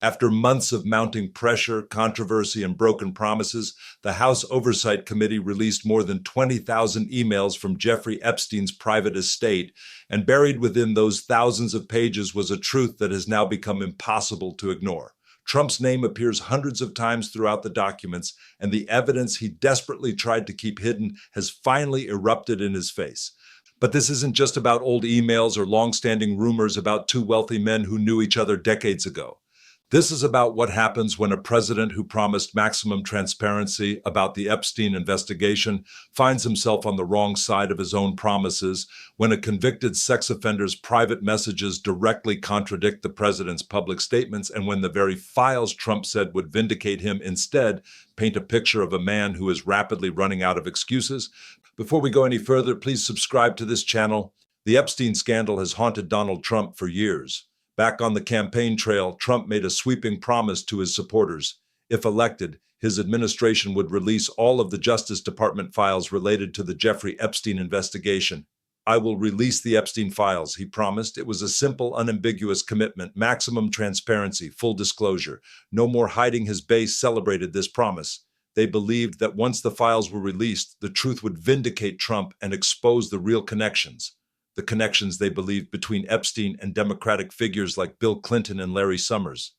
After months of mounting pressure, controversy, and broken promises, the House Oversight Committee released more than 20,000 emails from Jeffrey Epstein's private estate, and buried within those thousands of pages was a truth that has now become impossible to ignore. Trump's name appears hundreds of times throughout the documents, and the evidence he desperately tried to keep hidden has finally erupted in his face. But this isn't just about old emails or long-standing rumors about two wealthy men who knew each other decades ago. This is about what happens when a president who promised maximum transparency about the Epstein investigation finds himself on the wrong side of his own promises, when a convicted sex offender's private messages directly contradict the president's public statements, and when the very files Trump said would vindicate him instead paint a picture of a man who is rapidly running out of excuses. Before we go any further, please subscribe to this channel. The Epstein scandal has haunted Donald Trump for years. Back on the campaign trail, Trump made a sweeping promise to his supporters. If elected, his administration would release all of the Justice Department files related to the Jeffrey Epstein investigation. "I will release the Epstein files," he promised. It was a simple, unambiguous commitment, maximum transparency, full disclosure. No more hiding. His base celebrated this promise. They believed that once the files were released, the truth would vindicate Trump and expose the real connections. The connections they believed between Epstein and Democratic figures like Bill Clinton and Larry Summers.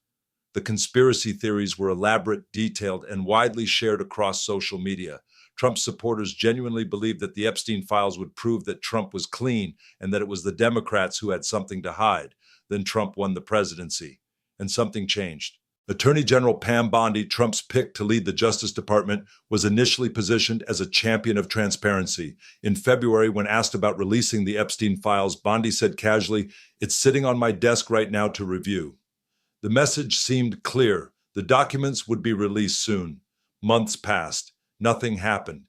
The conspiracy theories were elaborate, detailed, and widely shared across social media. Trump's supporters genuinely believed that the Epstein files would prove that Trump was clean and that it was the Democrats who had something to hide. Then Trump won the presidency, and something changed. Attorney General Pam Bondi, Trump's pick to lead the Justice Department, was initially positioned as a champion of transparency. In February, when asked about releasing the Epstein files, Bondi said casually, "It's sitting on my desk right now to review." The message seemed clear. The documents would be released soon. Months passed. Nothing happened.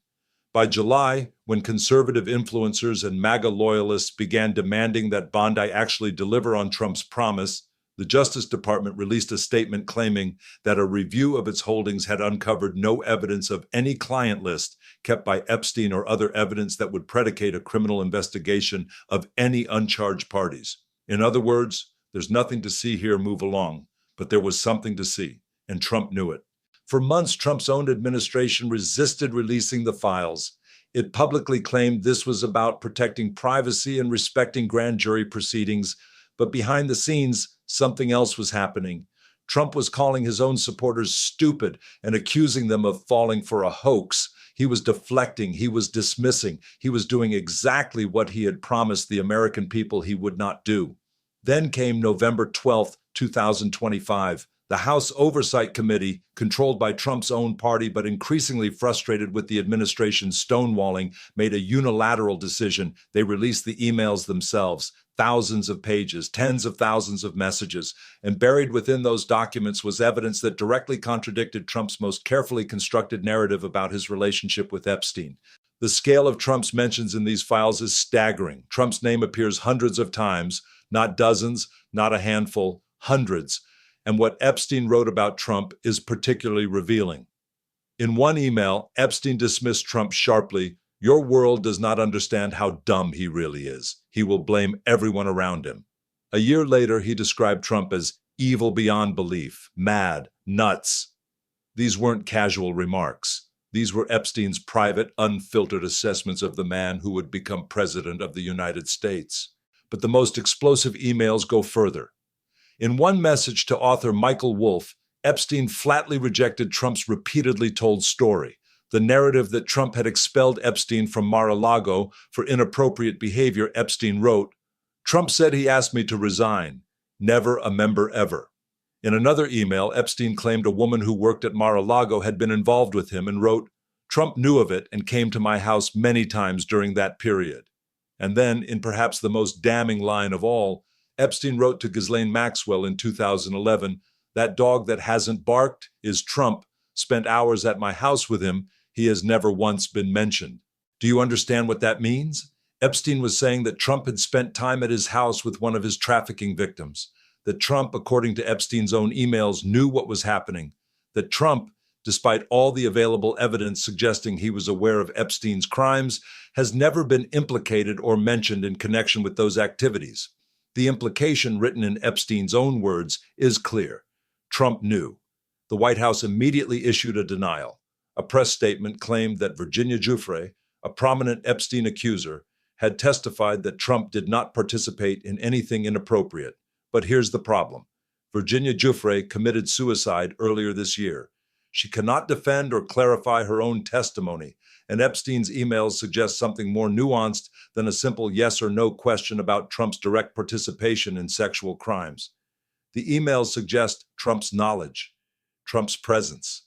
By July, when conservative influencers and MAGA loyalists began demanding that Bondi actually deliver on Trump's promise, the Justice Department released a statement claiming that a review of its holdings had uncovered no evidence of any client list kept by Epstein or other evidence that would predicate a criminal investigation of any uncharged parties. In other words, there's nothing to see here, move along. But there was something to see, and Trump knew it. For months, Trump's own administration resisted releasing the files. It publicly claimed this was about protecting privacy and respecting grand jury proceedings, but behind the scenes, something else was happening. Trump was calling his own supporters stupid and accusing them of falling for a hoax. He was deflecting, he was dismissing, he was doing exactly what he had promised the American people he would not do. Then came November 12, 2025. The House Oversight Committee, controlled by Trump's own party but increasingly frustrated with the administration's stonewalling, made a unilateral decision. They released the emails themselves. Thousands of pages, tens of thousands of messages, and buried within those documents was evidence that directly contradicted Trump's most carefully constructed narrative about his relationship with Epstein. The scale of Trump's mentions in these files is staggering. Trump's name appears hundreds of times, not dozens, not a handful, hundreds. And what Epstein wrote about Trump is particularly revealing. In one email, Epstein dismissed Trump sharply. "Your world does not understand how dumb he really is. He will blame everyone around him." A year later, he described Trump as evil beyond belief, mad, nuts. These weren't casual remarks. These were Epstein's private, unfiltered assessments of the man who would become president of the United States. But the most explosive emails go further. In one message to author Michael Wolff, Epstein flatly rejected Trump's repeatedly told story. The narrative that Trump had expelled Epstein from Mar-a-Lago for inappropriate behavior. Epstein wrote, "Trump said he asked me to resign. Never a member ever." In another email, Epstein claimed a woman who worked at Mar-a-Lago had been involved with him and wrote, "Trump knew of it and came to my house many times during that period." And then, in perhaps the most damning line of all, Epstein wrote to Ghislaine Maxwell in 2011, "That dog that hasn't barked is Trump. Spent hours at my house with him. He has never once been mentioned." Do you understand what that means? Epstein was saying that Trump had spent time at his house with one of his trafficking victims, that Trump, according to Epstein's own emails, knew what was happening, that Trump, despite all the available evidence suggesting he was aware of Epstein's crimes, has never been implicated or mentioned in connection with those activities. The implication, written in Epstein's own words, is clear. Trump knew. The White House immediately issued a denial. A press statement claimed that Virginia Giuffre, a prominent Epstein accuser, had testified that Trump did not participate in anything inappropriate. But here's the problem. Virginia Giuffre committed suicide earlier this year. She cannot defend or clarify her own testimony, and Epstein's emails suggest something more nuanced than a simple yes or no question about Trump's direct participation in sexual crimes. The emails suggest Trump's knowledge, Trump's presence,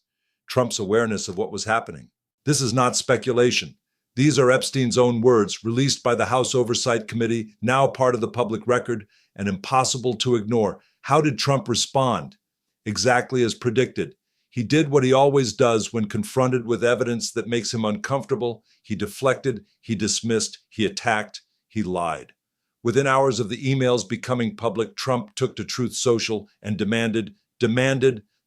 Trump's awareness of what was happening. This is not speculation. These are Epstein's own words, released by the House Oversight Committee, now part of the public record, and impossible to ignore. How did Trump respond? Exactly as predicted. He did what he always does when confronted with evidence that makes him uncomfortable. He deflected, he dismissed, he attacked, he lied. Within hours of the emails becoming public, Trump took to Truth Social and demanded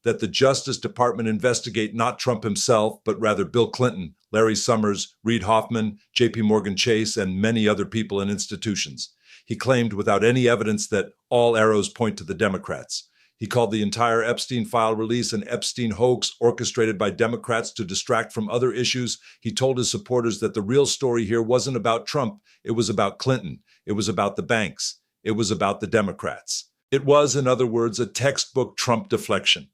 that the Justice Department investigate not Trump himself, but rather Bill Clinton, Larry Summers, Reid Hoffman, J.P. Morgan Chase, and many other people and institutions. He claimed without any evidence that all arrows point to the Democrats. He called the entire Epstein file release an Epstein hoax orchestrated by Democrats to distract from other issues. He told his supporters that the real story here wasn't about Trump. It was about Clinton. It was about the banks. It was about the Democrats. It was, in other words, a textbook Trump deflection.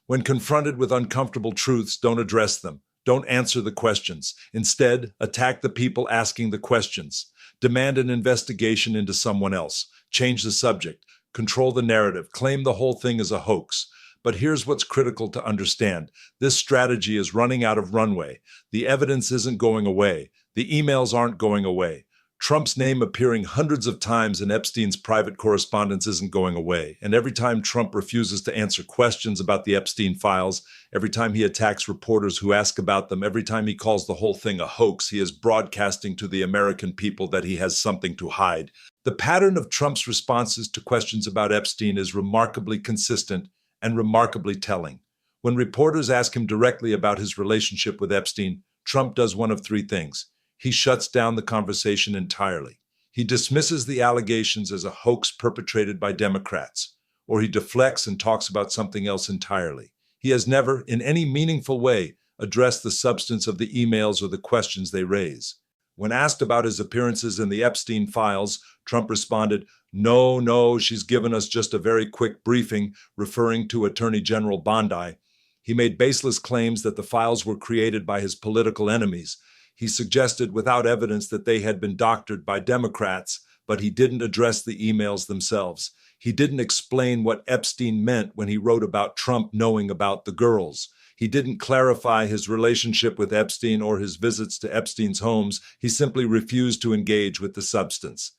When confronted with uncomfortable truths, don't address them. Don't answer the questions. Instead, attack the people asking the questions. Demand an investigation into someone else. Change the subject. Control the narrative. Claim the whole thing is a hoax. But here's what's critical to understand. This strategy is running out of runway. The evidence isn't going away. The emails aren't going away. Trump's name appearing hundreds of times in Epstein's private correspondence isn't going away. And every time Trump refuses to answer questions about the Epstein files, every time he attacks reporters who ask about them, every time he calls the whole thing a hoax, he is broadcasting to the American people that he has something to hide. The pattern of Trump's responses to questions about Epstein is remarkably consistent and remarkably telling. When reporters ask him directly about his relationship with Epstein, Trump does one of three things. He shuts down the conversation entirely. He dismisses the allegations as a hoax perpetrated by Democrats, or he deflects and talks about something else entirely. He has never, in any meaningful way, addressed the substance of the emails or the questions they raise. When asked about his appearances in the Epstein files, Trump responded, No, she's given us just a very quick briefing," referring to Attorney General Bondi. He made baseless claims that the files were created by his political enemies. He suggested without evidence that they had been doctored by Democrats, but he didn't address the emails themselves. He didn't explain what Epstein meant when he wrote about Trump knowing about the girls. He didn't clarify his relationship with Epstein or his visits to Epstein's homes. He simply refused to engage with the substance.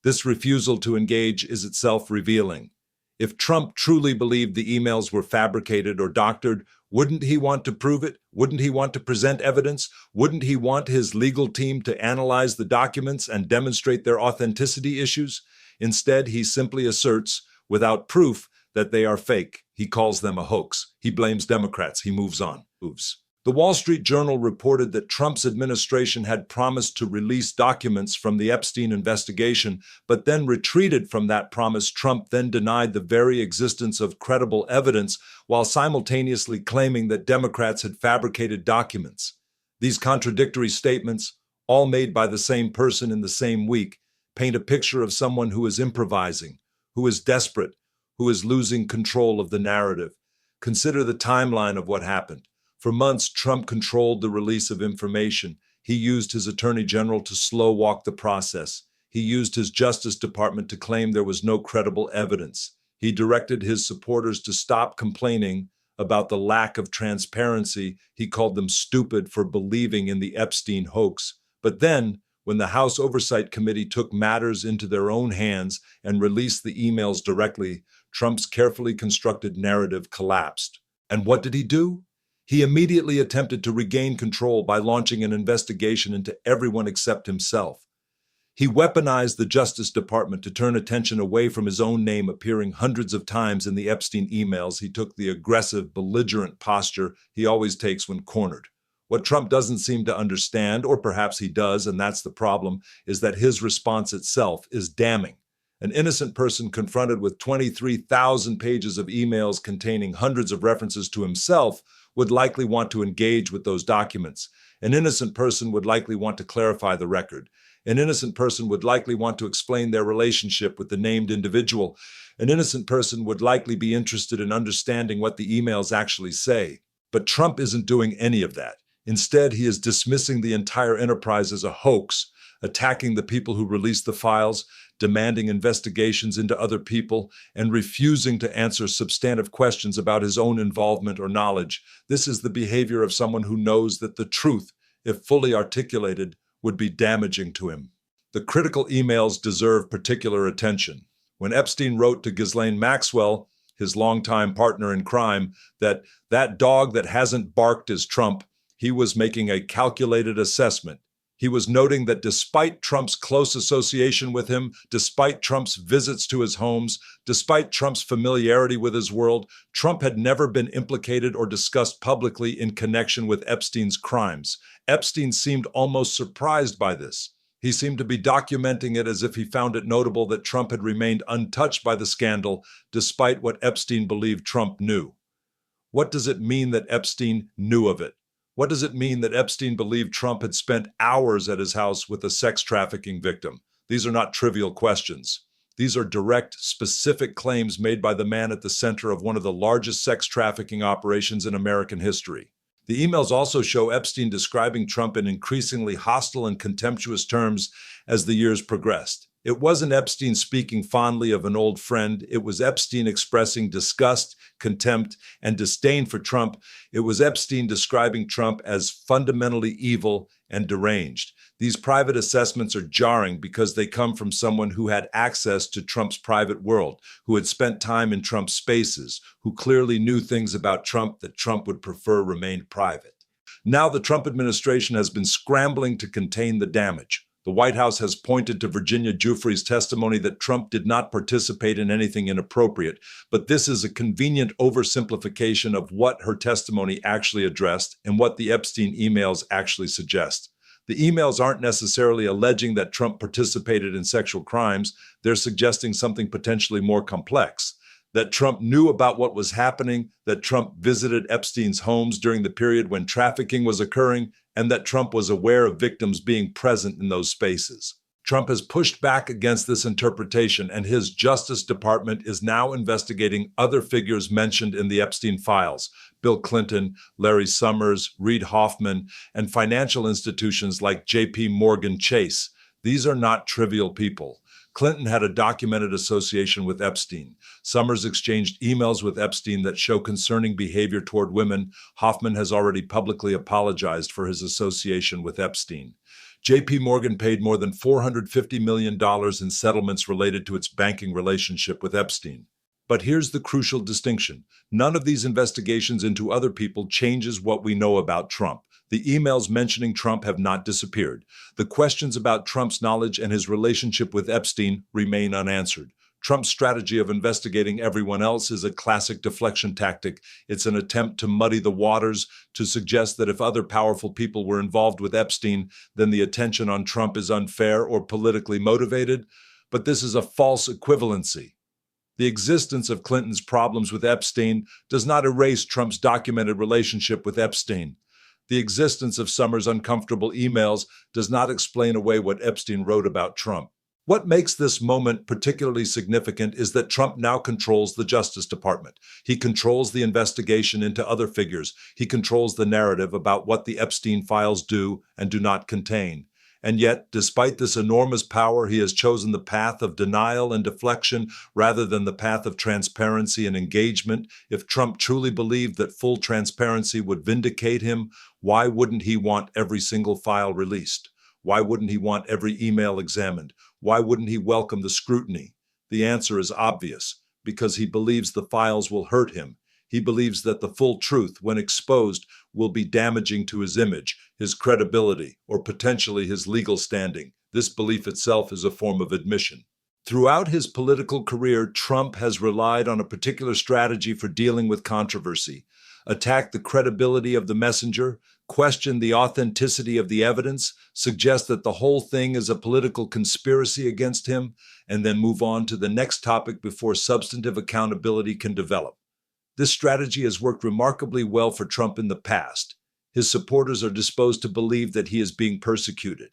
This refusal to engage is itself revealing. If Trump truly believed the emails were fabricated or doctored, wouldn't he want to prove it? Wouldn't he want to present evidence? Wouldn't he want his legal team to analyze the documents and demonstrate their authenticity issues? Instead, he simply asserts, without proof, that they are fake. He calls them a hoax. He blames Democrats. He moves on. The Wall Street Journal reported that Trump's administration had promised to release documents from the Epstein investigation, but then retreated from that promise. Trump then denied the very existence of credible evidence while simultaneously claiming that Democrats had fabricated documents. These contradictory statements, all made by the same person in the same week, paint a picture of someone who is improvising, who is desperate, who is losing control of the narrative. Consider the timeline of what happened. For months, Trump controlled the release of information. He used his attorney general to slow walk the process. He used his Justice Department to claim there was no credible evidence. He directed his supporters to stop complaining about the lack of transparency. He called them stupid for believing in the Epstein hoax. But then, when the House Oversight Committee took matters into their own hands and released the emails directly, Trump's carefully constructed narrative collapsed. And what did he do? He immediately attempted to regain control by launching an investigation into everyone except himself. He weaponized the Justice Department to turn attention away from his own name appearing hundreds of times in the Epstein emails. He took the aggressive, belligerent posture he always takes when cornered. What Trump doesn't seem to understand, or perhaps he does, and that's the problem, is that his response itself is damning. An innocent person confronted with 23,000 pages of emails containing hundreds of references to himself would likely want to engage with those documents. An innocent person would likely want to clarify the record. An innocent person would likely want to explain their relationship with the named individual. An innocent person would likely be interested in understanding what the emails actually say. But Trump isn't doing any of that. Instead, he is dismissing the entire enterprise as a hoax, attacking the people who released the files, demanding investigations into other people, and refusing to answer substantive questions about his own involvement or knowledge. This is the behavior of someone who knows that the truth, if fully articulated, would be damaging to him. The critical emails deserve particular attention. When Epstein wrote to Ghislaine Maxwell, his longtime partner in crime, that dog that hasn't barked is Trump, he was making a calculated assessment. He was noting that despite Trump's close association with him, despite Trump's visits to his homes, despite Trump's familiarity with his world, Trump had never been implicated or discussed publicly in connection with Epstein's crimes. Epstein seemed almost surprised by this. He seemed to be documenting it as if he found it notable that Trump had remained untouched by the scandal, despite what Epstein believed Trump knew. What does it mean that Epstein knew of it? What does it mean that Epstein believed Trump had spent hours at his house with a sex trafficking victim? These are not trivial questions. These are direct, specific claims made by the man at the center of one of the largest sex trafficking operations in American history. The emails also show Epstein describing Trump in increasingly hostile and contemptuous terms as the years progressed. It wasn't Epstein speaking fondly of an old friend. It was Epstein expressing disgust, contempt, and disdain for Trump. It was Epstein describing Trump as fundamentally evil and deranged. These private assessments are jarring because they come from someone who had access to Trump's private world, who had spent time in Trump's spaces, who clearly knew things about Trump that Trump would prefer remained private. Now the Trump administration has been scrambling to contain the damage. The White House has pointed to Virginia Giuffre's testimony that Trump did not participate in anything inappropriate, but this is a convenient oversimplification of what her testimony actually addressed and what the Epstein emails actually suggest. The emails aren't necessarily alleging that Trump participated in sexual crimes. They're suggesting something potentially more complex. That Trump knew about what was happening, that Trump visited Epstein's homes during the period when trafficking was occurring, and that Trump was aware of victims being present in those spaces. Trump has pushed back against this interpretation, and his Justice Department is now investigating other figures mentioned in the Epstein files: Bill Clinton, Larry Summers, Reid Hoffman, and financial institutions like J.P. Morgan Chase. These are not trivial people. Clinton had a documented association with Epstein. Summers exchanged emails with Epstein that show concerning behavior toward women. Hoffman has already publicly apologized for his association with Epstein. J.P. Morgan paid more than $450 million in settlements related to its banking relationship with Epstein. But here's the crucial distinction. None of these investigations into other people changes what we know about Trump. The emails mentioning Trump have not disappeared. The questions about Trump's knowledge and his relationship with Epstein remain unanswered. Trump's strategy of investigating everyone else is a classic deflection tactic. It's an attempt to muddy the waters, to suggest that if other powerful people were involved with Epstein, then the attention on Trump is unfair or politically motivated. But this is a false equivalency. The existence of Clinton's problems with Epstein does not erase Trump's documented relationship with Epstein. The existence of Summers' uncomfortable emails does not explain away what Epstein wrote about Trump. What makes this moment particularly significant is that Trump now controls the Justice Department. He controls the investigation into other figures. He controls the narrative about what the Epstein files do and do not contain. And yet, despite this enormous power, he has chosen the path of denial and deflection rather than the path of transparency and engagement. If Trump truly believed that full transparency would vindicate him, why wouldn't he want every single file released? Why wouldn't he want every email examined? Why wouldn't he welcome the scrutiny? The answer is obvious: because he believes the files will hurt him. He believes that the full truth, when exposed, will be damaging to his image, his credibility, or potentially his legal standing. This belief itself is a form of admission. Throughout his political career, Trump has relied on a particular strategy for dealing with controversy: attack the credibility of the messenger, question the authenticity of the evidence, suggest that the whole thing is a political conspiracy against him, and then move on to the next topic before substantive accountability can develop. This strategy has worked remarkably well for Trump in the past. His supporters are disposed to believe that he is being persecuted.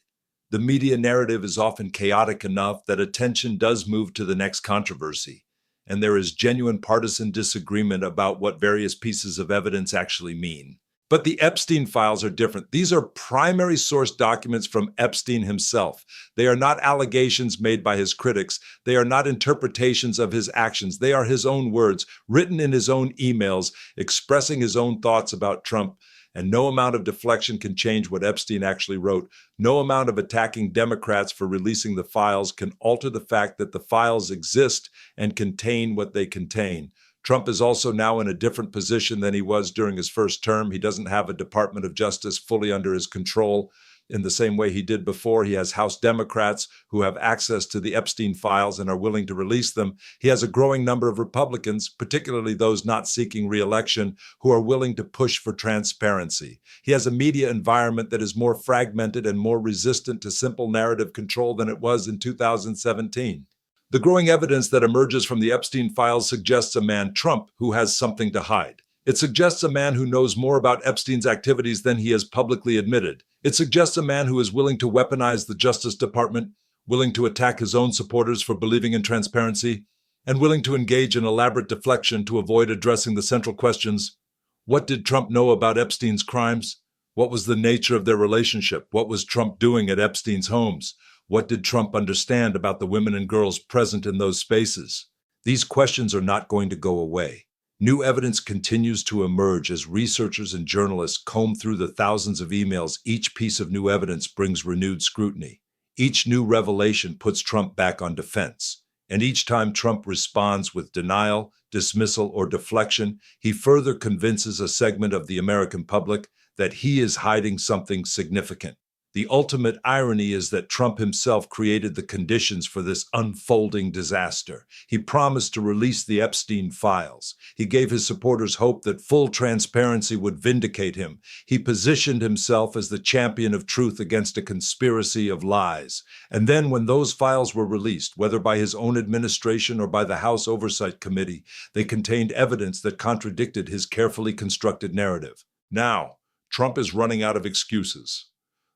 The media narrative is often chaotic enough that attention does move to the next controversy, and there is genuine partisan disagreement about what various pieces of evidence actually mean. But the Epstein files are different. These are primary source documents from Epstein himself. They are not allegations made by his critics. They are not interpretations of his actions. They are his own words, written in his own emails, expressing his own thoughts about Trump. And no amount of deflection can change what Epstein actually wrote. No amount of attacking Democrats for releasing the files can alter the fact that the files exist and contain what they contain. Trump is also now in a different position than he was during his first term. He doesn't have a Department of Justice fully under his control in the same way he did before. He has House Democrats who have access to the Epstein files and are willing to release them. He has a growing number of Republicans, particularly those not seeking re-election, who are willing to push for transparency. He has a media environment that is more fragmented and more resistant to simple narrative control than it was in 2017. The growing evidence that emerges from the Epstein files suggests a man, Trump, who has something to hide. It suggests a man who knows more about Epstein's activities than he has publicly admitted. It suggests a man who is willing to weaponize the Justice Department, willing to attack his own supporters for believing in transparency, and willing to engage in elaborate deflection to avoid addressing the central questions. What did Trump know about Epstein's crimes? What was the nature of their relationship? What was Trump doing at Epstein's homes? What did Trump understand about the women and girls present in those spaces? These questions are not going to go away. New evidence continues to emerge as researchers and journalists comb through the thousands of emails. Each piece of new evidence brings renewed scrutiny. Each new revelation puts Trump back on defense. And each time Trump responds with denial, dismissal, or deflection, he further convinces a segment of the American public that he is hiding something significant. The ultimate irony is that Trump himself created the conditions for this unfolding disaster. He promised to release the Epstein files. He gave his supporters hope that full transparency would vindicate him. He positioned himself as the champion of truth against a conspiracy of lies. And then when those files were released, whether by his own administration or by the House Oversight Committee, they contained evidence that contradicted his carefully constructed narrative. Now, Trump is running out of excuses.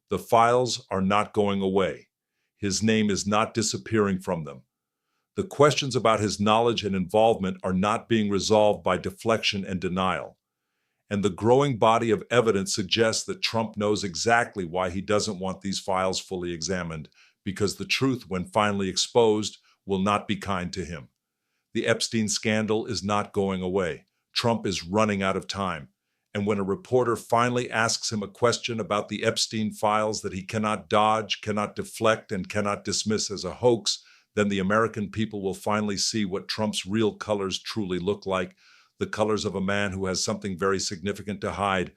The files are not going away. His name is not disappearing from them. The questions about his knowledge and involvement are not being resolved by deflection and denial. And the growing body of evidence suggests that Trump knows exactly why he doesn't want these files fully examined, because the truth, when finally exposed, will not be kind to him. The Epstein scandal is not going away. Trump is running out of time. And when a reporter finally asks him a question about the Epstein files that he cannot dodge, cannot deflect, and cannot dismiss as a hoax, then the American people will finally see what Trump's real colors truly look like, the colors of a man who has something very significant to hide.